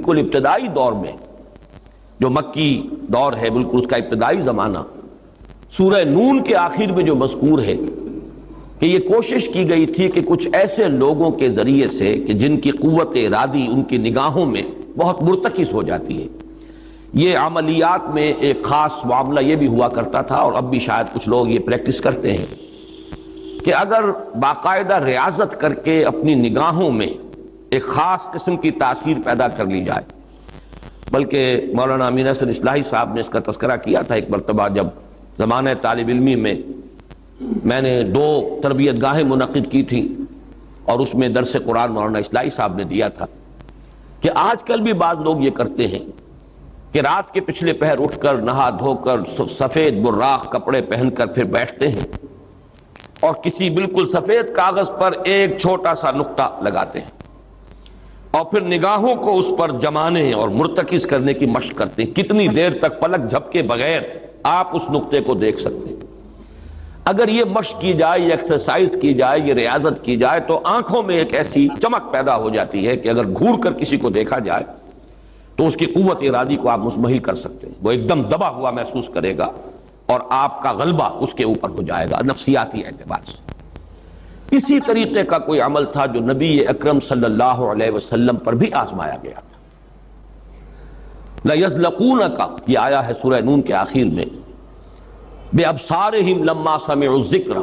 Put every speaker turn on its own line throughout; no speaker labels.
بالکل ابتدائی دور میں جو مکی دور ہے، بالکل اس کا ابتدائی زمانہ، سورہ نون کے آخر میں جو مذکور ہے کہ یہ کوشش کی گئی تھی کہ کچھ ایسے لوگوں کے ذریعے سے کہ جن کی قوت ارادی ان کی نگاہوں میں بہت مرتکز ہو جاتی ہے، یہ عملیات میں ایک خاص معاملہ یہ بھی ہوا کرتا تھا، اور اب بھی شاید کچھ لوگ یہ پریکٹس کرتے ہیں کہ اگر باقاعدہ ریاضت کر کے اپنی نگاہوں میں ایک خاص قسم کی تاثیر پیدا کر لی جائے، بلکہ مولانا امین حسن اصلاحی صاحب نے اس کا تذکرہ کیا تھا ایک مرتبہ جب زمانہ طالب علمی میں میں نے 2 تربیت گاہیں منعقد کی تھیں، اور اس میں درس قرآن مولانا اصلاحی صاحب نے دیا تھا کہ آج کل بھی بعض لوگ یہ کرتے ہیں کہ رات کے پچھلے پہر اٹھ کر نہا دھو کر سفید براق کپڑے پہن کر پھر بیٹھتے ہیں اور کسی بالکل سفید کاغذ پر ایک چھوٹا سا نقطہ لگاتے ہیں اور پھر نگاہوں کو اس پر جمانے اور مرتکز کرنے کی مشق کرتے ہیں۔ کتنی دیر تک پلک جھپکے بغیر آپ اس نقطے کو دیکھ سکتے ہیں۔ اگر یہ مشق کی جائے، یہ ایکسرسائز کی جائے، یہ ریاضت کی جائے تو آنکھوں میں ایک ایسی چمک پیدا ہو جاتی ہے کہ اگر گھور کر کسی کو دیکھا جائے تو اس کی قوت ارادی کو آپ مزمحل کر سکتے ہیں، وہ ایک دم دبا ہوا محسوس کرے گا اور آپ کا غلبہ اس کے اوپر ہو جائے گا نفسیاتی اعتبار سے۔ اسی طریقے کا کوئی عمل تھا جو نبی اکرم صلی اللہ علیہ وسلم پر بھی آزمایا گیا تھا۔ لَيَزْلَقُونَكَ یہ آیا ہے سورہ نون کے آخر میں، بِأَبْصَارِهِمْ لَمَّا سَمِعُوا الذِّكْرَ،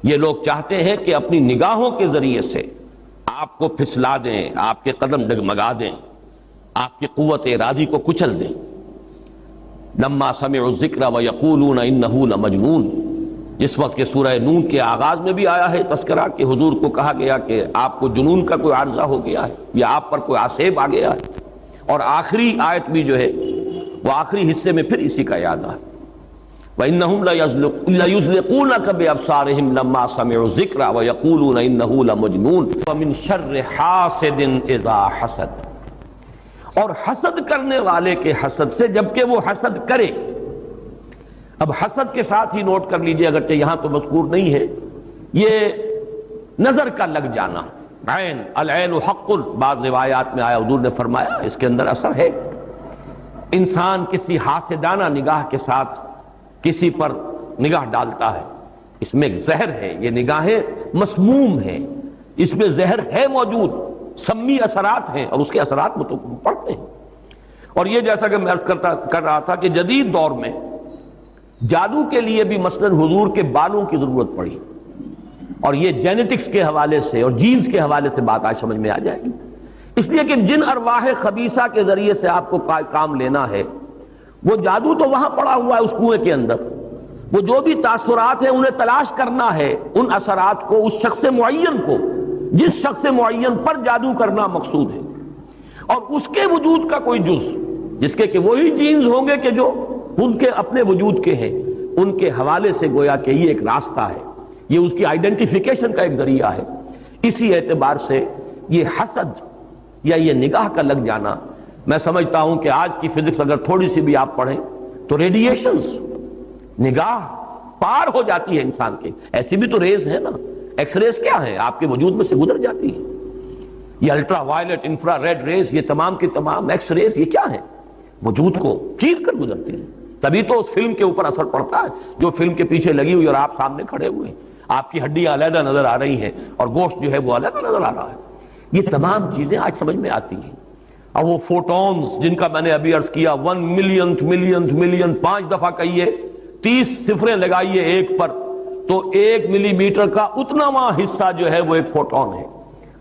یہ لوگ چاہتے ہیں کہ اپنی نگاہوں کے ذریعے سے آپ کو پھسلا دیں، آپ کے قدم ڈگمگا دیں، آپ کی قوت ارادی کو کچل دیں۔ لَمَّا سَمِعُوا الذِّكْرَ وَيَقُولُونَ إِنَّهُ لَمَجْنُونَ، جس وقت کہ سورہ نون کے آغاز میں بھی آیا ہے تذکرہ کہ حضور کو کہا گیا کہ آپ کو جنون کا کوئی عارضہ ہو گیا ہے یا آپ پر کوئی آسیب آ گیا ہے، اور آخری آیت بھی جو ہے وہ آخری حصے میں پھر اسی کا یاد آیا، وَإِنَّهُمْ لَيُزْلِقُونَكَ بِأَبْصَارِهِمْ لَمَّا سَمِعُوا الذِّكْرَ وَيَقُولُونَ إِنَّهُ لَمَجْنُونٌ وَمِنْ شَرِّ حَاسِدٍ إِذَا حَسَدَ، اور حسد کرنے والے کے حسد سے جبکہ وہ حسد کرے۔ اب حسد کے ساتھ ہی نوٹ کر لیجئے، اگرچہ یہاں تو مذکور نہیں ہے، یہ نظر کا لگ جانا، عین العین حق، بعض روایات میں آیا حضور نے فرمایا اس کے اندر اثر ہے۔ انسان کسی حاسدانہ نگاہ کے ساتھ کسی پر نگاہ ڈالتا ہے، اس میں زہر ہے، یہ نگاہیں مسموم ہیں، اس میں زہر ہے موجود، سمی اثرات ہیں اور اس کے اثرات میں تو پڑتے ہیں۔ اور یہ جیسا کہ میں عرض کر رہا تھا کہ جدید دور میں جادو کے لیے بھی مثلاً حضور کے بالوں کی ضرورت پڑی، اور یہ جینیٹکس کے حوالے سے اور جینز کے حوالے سے بات آج سمجھ میں آ جائے گی، اس لیے کہ جن ارواح خبیثہ کے ذریعے سے آپ کو کام لینا ہے، وہ جادو تو وہاں پڑا ہوا ہے اس کنویں کے اندر، وہ جو بھی تاثرات ہیں انہیں تلاش کرنا ہے، ان اثرات کو اس شخص معین کو، جس شخص معین پر جادو کرنا مقصود ہے، اور اس کے وجود کا کوئی جز جس کے کہ وہی جینز ہوں گے کہ جو ان کے اپنے وجود کے ہیں، ان کے حوالے سے گویا کہ یہ ایک راستہ ہے، یہ اس کی آئیڈینٹیفیکیشن کا ایک ذریعہ ہے۔ اسی اعتبار سے یہ حسد یا یہ نگاہ کا لگ جانا، میں سمجھتا ہوں کہ آج کی فزکس اگر تھوڑی سی بھی آپ پڑھیں تو ریڈیشنز نگاہ پار ہو جاتی ہے انسان کے، ایسی بھی تو ریز ہے نا، ایکس ریز کیا ہے، آپ کے وجود میں سے گزر جاتی ہے، یہ ultra violet infra red rays, یہ تمام کی تمام ایکس ریز، یہ کیا ہے، وجود کو چیر کر گزرتی ہے، تبھی تو اس فلم کے اوپر اثر پڑتا ہے جو فلم کے پیچھے لگی ہوئی اور آپ سامنے کھڑے ہوئے ہیں، آپ کی ہڈیاں علیحدہ نظر آ رہی ہیں اور گوشت جو ہے وہ علیحدہ نظر آ رہا ہے، یہ تمام چیزیں آج سمجھ میں آتی ہیں۔ اور وہ فوٹونز جن کا میں نے ابھی عرض کیا 1 ملین 5 دفعہ کہیے، 30 صفریں لگائیے ایک پر تو 1 ملی میٹر کا اتناواں حصہ جو ہے وہ ایک فوٹون ہے،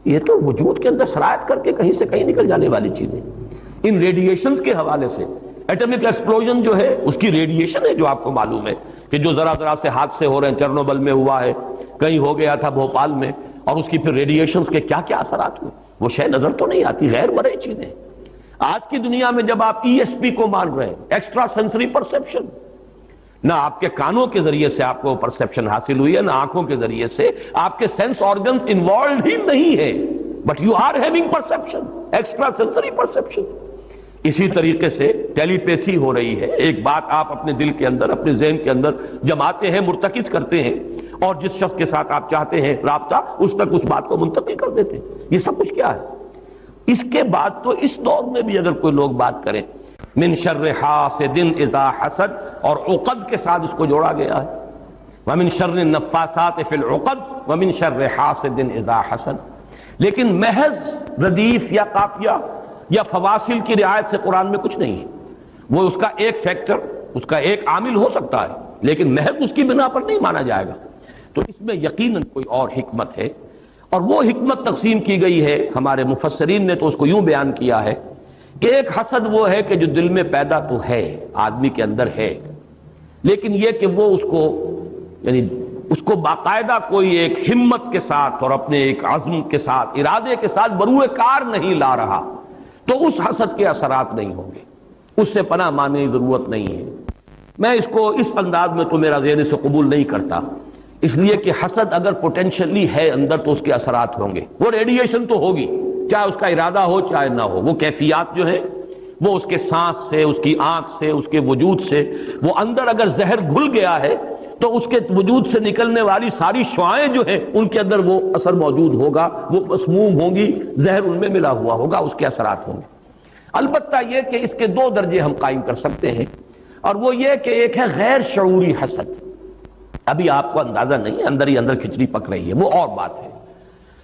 یہ تو وجود کے اندر سرایت کر کے کہیں سے کہیں نکل جانے والی چیزیں۔ ان ریڈیشنز کے حوالے سے ایٹمک ایکسپلوژن جو ہے اس کی ریڈیشن ہے، جو آپ کو معلوم ہے کہ جو ذرا سے حادثے ہو رہے ہیں، چرنوبل میں ہوا ہے، کہیں ہو گیا تھا بھوپال میں، اور اس کی پھر ریڈیشنز کے کیا کیا اثرات ہوئے، وہ شے نظر تو نہیں آتی، غیر مرئی چیزیں۔ آج کی دنیا میں جب آپ ESP کو مان رہے ہیں، ایکسٹرا سینسری پرسیپشن، نہ آپ کے کانوں کے ذریعے سے آپ کو پرسیپشن حاصل ہوئی ہے، نہ آنکھوں کے ذریعے سے، آپ کے سینس آرگنز انوالوڈ ہی نہیں ہے، but you are having perception, extra sensory perception. اسی طریقے سے ٹیلی پیتھی ہو رہی ہے، ایک بات آپ اپنے دل کے اندر، اپنے ذہن کے اندر جماتے ہیں، مرتکز کرتے ہیں، اور جس شخص کے ساتھ آپ چاہتے ہیں رابطہ، اس تک اس بات کو منتقل کر دیتے ہیں، یہ سب کچھ کیا ہے؟ اس کے بعد تو اس دور میں بھی اگر کوئی لوگ بات کریں من شر حاسد اذا حسد، اور عقد کے ساتھ اس کو جوڑا گیا ہے، ومن شر النفاثات فی العقد ومن شر حاسد اذا حسد، لیکن محض ردیف یا قافیہ یا فواصل کی رعایت سے قرآن میں کچھ نہیں ہے۔ وہ اس کا ایک فیکٹر، اس کا ایک عامل ہو سکتا ہے، لیکن محض اس کی بنا پر نہیں مانا جائے گا۔ تو اس میں یقیناً کوئی اور حکمت ہے، اور وہ حکمت تقسیم کی گئی ہے۔ ہمارے مفسرین نے تو اس کو یوں بیان کیا ہے کہ ایک حسد وہ ہے کہ جو دل میں پیدا تو ہے، آدمی کے اندر ہے، لیکن یہ کہ وہ اس کو یعنی اس کو باقاعدہ کوئی ایک ہمت کے ساتھ اور اپنے ایک عزم کے ساتھ، ارادے کے ساتھ بروئے کار نہیں لا رہا، تو اس حسد کے اثرات نہیں ہوں گے، اس سے پناہ مانگنے کی ضرورت نہیں ہے۔ میں اس کو اس انداز میں تو میرا ذہن سے قبول نہیں کرتا، اس لیے کہ حسد اگر پوٹینشلی ہے اندر تو اس کے اثرات ہوں گے، وہ ریڈیشن تو ہوگی، چاہے اس کا ارادہ ہو چاہے نہ ہو، وہ کیفیات جو ہے وہ اس کے سانس سے، اس کی آنکھ سے، اس کے وجود سے، وہ اندر اگر زہر گھل گیا ہے تو اس کے وجود سے نکلنے والی ساری شعاعیں جو ہیں ان کے اندر وہ اثر موجود ہوگا، وہ مسموم ہوں گی، زہر ان میں ملا ہوا ہوگا، اس کے اثرات ہوں گے۔ البتہ یہ کہ اس کے دو درجے ہم قائم کر سکتے ہیں، اور وہ یہ کہ ایک ہے غیر شعوری حسد، ابھی آپ کو اندازہ نہیں ہے، اندر ہی اندر کھچڑی پک رہی ہے، وہ اور بات ہے،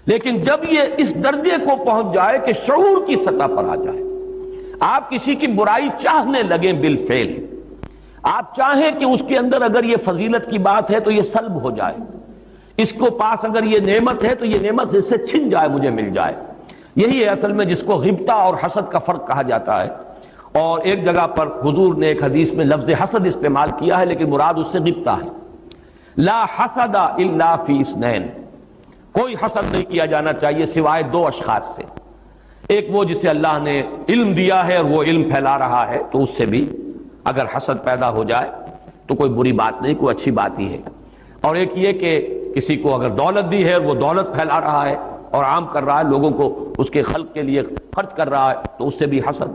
لیکن جب یہ اس درجے کو پہنچ جائے کہ شعور کی سطح پر آ جائے، آپ کسی کی برائی چاہنے لگیں بالفعل، آپ چاہیں کہ اس کے اندر اگر یہ فضیلت کی بات ہے تو یہ سلب ہو جائے، اس کو پاس اگر یہ نعمت ہے تو یہ نعمت اس سے چھن جائے، مجھے مل جائے، یہی ہے اصل میں جس کو غبطہ اور حسد کا فرق کہا جاتا ہے۔ اور ایک جگہ پر حضور نے ایک حدیث میں لفظ حسد استعمال کیا ہے، لیکن مراد اس سے غبطہ ہے۔ لا حسد الا فی اثنین، کوئی حسد نہیں کیا جانا چاہیے سوائے دو اشخاص سے، ایک وہ جسے اللہ نے علم دیا ہے اور وہ علم پھیلا رہا ہے تو اس سے بھی اگر حسد پیدا ہو جائے تو کوئی بری بات نہیں، کوئی اچھی بات ہی ہے، اور ایک یہ کہ کسی کو اگر دولت دی ہے اور وہ دولت پھیلا رہا ہے اور عام کر رہا ہے، لوگوں کو اس کے خلق کے لیے خرچ کر رہا ہے تو اس سے بھی حسد۔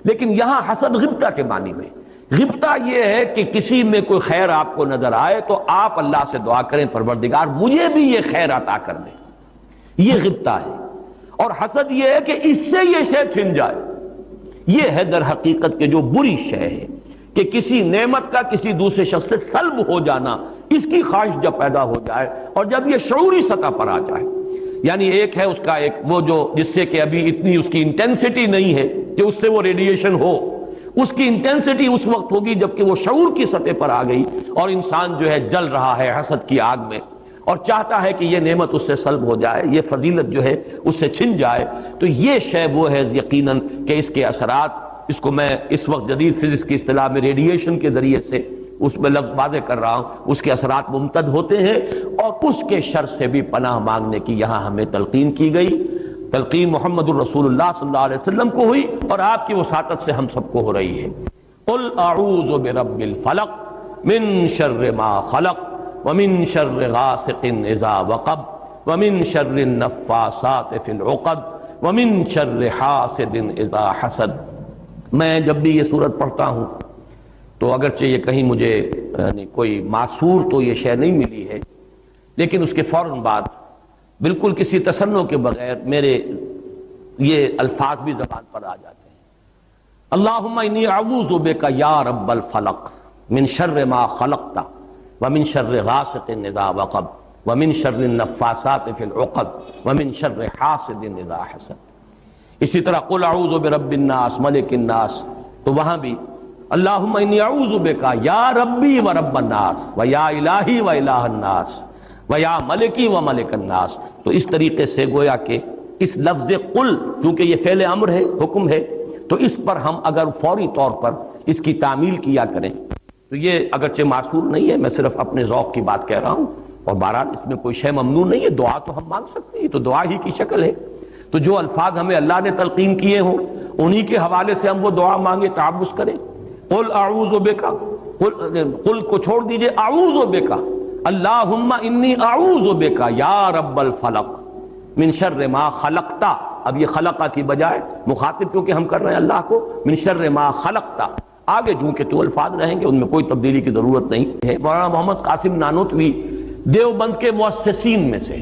لیکن یہاں حسد غبطہ کے معنی میں، غبطہ یہ ہے کہ کسی میں کوئی خیر آپ کو نظر آئے تو آپ اللہ سے دعا کریں پروردگار مجھے بھی یہ خیر عطا کر دے، یہ غبطہ ہے۔ اور حسد یہ ہے کہ اس سے یہ شے چھن جائے، یہ ہے در حقیقت کہ جو بری شے ہے کہ کسی نعمت کا کسی دوسرے شخص سے سلب ہو جانا، اس کی خواہش جب پیدا ہو جائے اور جب یہ شعوری سطح پر آ جائے، یعنی ایک ہے اس کا ایک وہ جو جس سے کہ ابھی اتنی اس کی انٹینسٹی نہیں ہے کہ اس سے وہ ریڈیشن ہو، اس کی انٹینسٹی اس وقت ہوگی جبکہ وہ شعور کی سطح پر آ گئی اور انسان جو ہے جل رہا ہے حسد کی آگ میں اور چاہتا ہے کہ یہ نعمت اس سے سلب ہو جائے، یہ فضیلت جو ہے اس سے چھن جائے، تو یہ شے وہ ہے یقیناً کہ اس کے اثرات، اس کو میں اس وقت جدید فزکس کی اصطلاح میں ریڈیشن کے ذریعے سے اس میں لفظ واضح کر رہا ہوں، اس کے اثرات ممتد ہوتے ہیں، اور اس کے شر سے بھی پناہ مانگنے کی یہاں ہمیں تلقین کی گئی۔ تلقین محمد الرسول اللہ صلی اللہ علیہ وسلم کو ہوئی اور آپ کی وساطت سے ہم سب کو ہو رہی ہے۔ قل اعوذ برب الفلق من شر ما خلق ومن شر غاسق اذا وقب ومن شر النفاثات فی العقد ومن شر حاسد اذا حسد۔ میں جب بھی یہ سورت پڑھتا ہوں تو اگرچہ یہ کہیں مجھے یعنی کوئی معصور تو یہ شے نہیں ملی ہے، لیکن اس کے فوراً بعد بالکل کسی تصنع کے بغیر میرے یہ الفاظ بھی زبان پر آ جاتے ہیں، اللہم انی اعوذ بک یا رب الفلق من شر ما خلقت ومن شر غاسق اذا وقب ومن شر النفاثات فی العقد ومن شر حاسد اذا حسد۔ اسی طرح قل اعوذ برب الناس ملک الناس، تو وہاں بھی اللہم انی اعوذ بک یا ربی و رب الناس و یا الہی و الہ الناس و یا ملکی و ملک الناس۔ تو اس طریقے سے گویا کہ اس لفظ قل کیونکہ یہ فعل امر ہے، حکم ہے، تو اس پر ہم اگر فوری طور پر اس کی تعمیل کیا کریں تو یہ اگرچہ معصور نہیں ہے، میں صرف اپنے ذوق کی بات کہہ رہا ہوں، اور بہرحال اس میں کوئی شے ممنوع نہیں ہے، دعا تو ہم مانگ سکتے ہیں، تو دعا ہی کی شکل ہے، تو جو الفاظ ہمیں اللہ نے تلقین کیے ہوں انہی کے حوالے سے ہم وہ دعا مانگے، تعوذ کریں۔ قل اعوذ بک، قل کو چھوڑ دیجئے، اعوذ بک، اللہم انی اعوذ بک یا رب الفلق من شر ما خلقت، اب یہ خلقہ کی بجائے مخاطب کیونکہ ہم کر رہے ہیں اللہ کو، من شر ما خلقت، آگے جو کہ تو الفاظ رہیں گے ان میں کوئی تبدیلی کی ضرورت نہیں ہے۔ مولانا محمد قاسم نانوتوی دیوبند کے مؤسسین میں سے،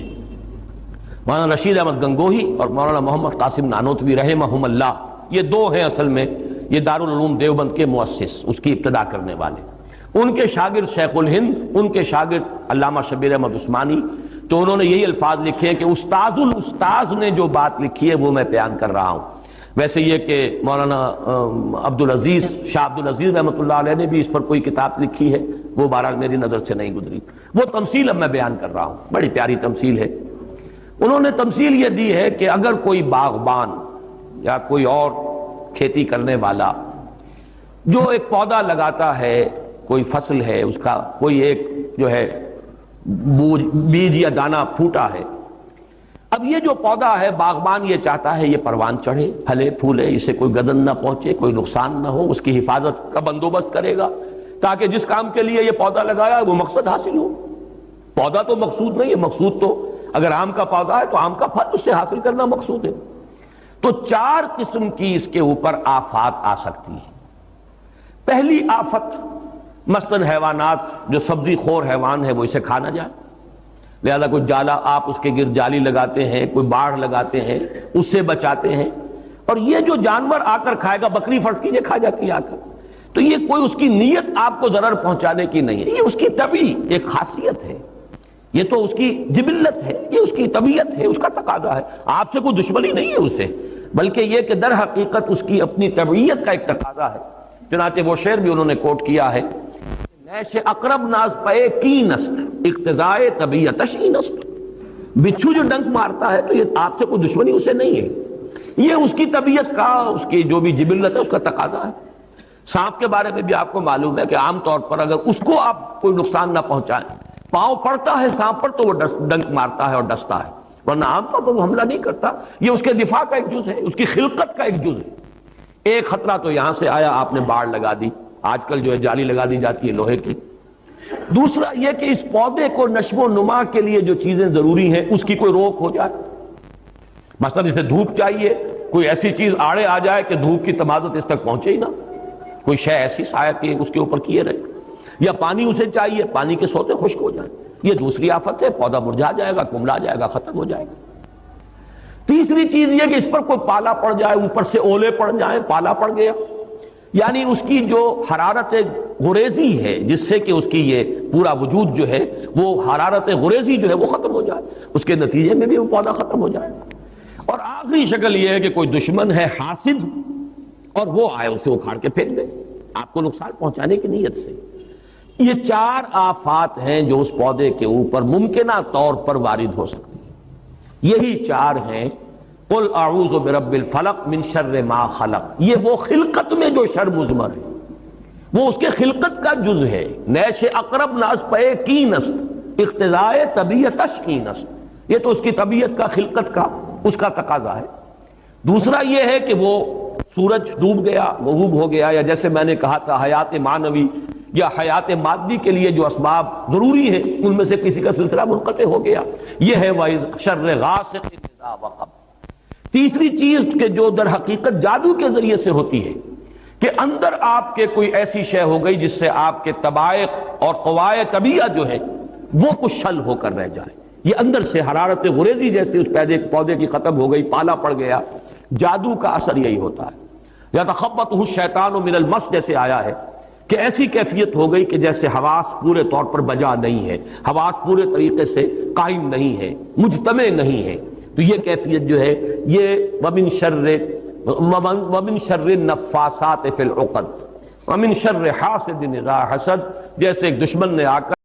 مولانا رشید احمد گنگوہی اور مولانا محمد قاسم نانوتوی رحمہم اللہ، یہ دو ہیں اصل میں یہ دارالعلوم دیوبند کے مؤسس، اس کی ابتدا کرنے والے۔ ان کے شاگرد شیخ الہند، ان کے شاگرد علامہ شبیر احمد عثمانی، تو انہوں نے یہی الفاظ لکھے ہیں کہ استاد الاستاذ نے جو بات لکھی ہے وہ میں بیان کر رہا ہوں۔ ویسے یہ کہ مولانا عبدالعزیز شاہ عبدالعزیز رحمۃ اللہ علیہ نے بھی اس پر کوئی کتاب لکھی ہے، وہ بہرحال میری نظر سے نہیں گزری، وہ تمثیل اب میں بیان کر رہا ہوں، بڑی پیاری تمثیل ہے۔ انہوں نے تمثیل یہ دی ہے کہ اگر کوئی باغبان یا کوئی اور کھیتی کرنے والا جو ایک پودا لگاتا ہے، کوئی فصل ہے اس کا، کوئی ایک جو ہے بیج یا دانہ پھوٹا ہے، اب یہ جو پودا ہے باغبان یہ چاہتا ہے یہ پروان چڑھے، پھلے پھولے، اسے کوئی گدن نہ پہنچے، کوئی نقصان نہ ہو، اس کی حفاظت کا بندوبست کرے گا تاکہ جس کام کے لیے یہ پودا لگایا وہ مقصد حاصل ہو۔ پودا تو مقصود نہیں ہے، مقصود تو اگر آم کا پودا ہے تو آم کا پھل اس سے حاصل کرنا مقصود ہے۔ تو چار قسم کی اس کے اوپر آفات آ سکتی ہیں۔ پہلی آفت مثلاً حیوانات، جو سبزی خور حیوان ہے وہ اسے کھا نہ جائے، لہذا کوئی جالا آپ اس کے گرد جالی لگاتے ہیں، کوئی باڑ لگاتے ہیں، اس سے بچاتے ہیں، اور یہ جو جانور آ کر کھائے گا، بکری فرض کیجیے کھا جاتی ہے آ کر، تو یہ کوئی اس کی نیت آپ کو ضرر پہنچانے کی نہیں ہے، یہ اس کی طبعی ایک خاصیت ہے، یہ تو اس کی جبلت ہے، یہ اس کی طبیعت ہے، اس کا تقاضا ہے، آپ سے کوئی دشمنی نہیں ہے اس سے، بلکہ یہ کہ در حقیقت اس کی اپنی طبعیت کا ایک تقاضا ہے۔ چنانچہ وہ شعر بھی انہوں نے کوٹ کیا ہے، نیش اقرب ناز پے کی نست اقتضائے طبیعتش این است، بچھو جو ڈنک مارتا ہے تو یہ آپ سے کوئی دشمنی اسے نہیں ہے، یہ اس کی طبیعت کا، اس کی جو بھی جبلت ہے اس کا تقاضا ہے۔ سانپ کے بارے میں بھی آپ کو معلوم ہے کہ عام طور پر اگر اس کو آپ کوئی نقصان نہ پہنچائیں، پاؤں پڑتا ہے سانپ پر تو وہ ڈنک مارتا ہے اور ڈستا ہے، ورنہ عام طور پر وہ حملہ نہیں کرتا، یہ اس کے دفاع کا ایک جز ہے، اس کی خلقت کا ایک جز ہے۔ ایک خطرہ تو یہاں سے آیا، آپ نے باڑ لگا دی، آج کل جو ہے جالی لگا دی جاتی ہے لوہے کی۔ دوسرا یہ کہ اس پودے کو نشو و نما کے لیے جو چیزیں ضروری ہیں اس کی کوئی روک ہو جائے، مثلا اسے دھوپ چاہیے، کوئی ایسی چیز آڑے آ جائے کہ دھوپ کی تمازت اس تک پہنچے ہی نہ، کوئی شے ایسی سایہ کی اس کے اوپر کیے رہے، یا پانی اسے چاہیے، پانی کے سوتے خشک ہو جائیں، یہ دوسری آفت ہے، پودا مرجھا جائے گا، کملا جائے گا، ختم ہو جائے گا۔ تیسری چیز یہ کہ اس پر کوئی پالا پڑ جائے، اوپر سے اولے پڑ جائیں، پالا پڑ گیا، یعنی اس کی جو حرارت غریزی ہے جس سے کہ اس کی یہ پورا وجود جو ہے وہ حرارت غریزی جو ہے وہ ختم ہو جائے، اس کے نتیجے میں بھی وہ پودا ختم ہو جائے۔ اور آخری شکل یہ ہے کہ کوئی دشمن ہے حاسد اور وہ آئے اسے اکھاڑ کے پھینک دے آپ کو نقصان پہنچانے کی نیت سے۔ یہ چار آفات ہیں جو اس پودے کے اوپر ممکنہ طور پر وارد ہو سکتی ہیں، یہی چار ہیں۔ قل اعوذ برب الفلق من شر ما خلق، یہ وہ خلقت میں جو شر مضمر ہے، وہ اس کے خلقت کا جز ہے۔ نیش اقرب ناز پے کی نست اقتضائے طبیعتش کی نست، یہ تو اس کی طبیعت کا، خلقت کا، اس کا تقاضا ہے۔ دوسرا یہ ہے کہ وہ سورج ڈوب گیا، غروب ہو گیا، یا جیسے میں نے کہا تھا حیات معنوی یا حیات مادی کے لیے جو اسباب ضروری ہیں ان میں سے کسی کا سلسلہ منقطع ہو گیا، یہ ہے شر غاسق اذا وقب۔ تیسری چیز کہ جو در حقیقت جادو کے ذریعے سے ہوتی ہے کہ اندر آپ کے کوئی ایسی شے ہو گئی جس سے آپ کے طبائع اور قوائے طبیعہ جو ہے وہ کچھ شل ہو کر رہ جائے، یہ اندر سے حرارت غریزی جیسے اس پودے کی ختم ہو گئی، پالا پڑ گیا۔ جادو کا اثر یہی ہوتا ہے، یا تخبطہ الشیطان من المس جیسے آیا ہے کہ ایسی کیفیت ہو گئی کہ جیسے حواس پورے طور پر بجا نہیں ہے، حواس پورے طریقے سے قائم نہیں ہے، مجتمع نہیں ہے، تو یہ کیفیت جو ہے یہ ومن شر النفاثات فی العقد ومن شر حاسد اذا حسد، جیسے ایک دشمن نے آ کر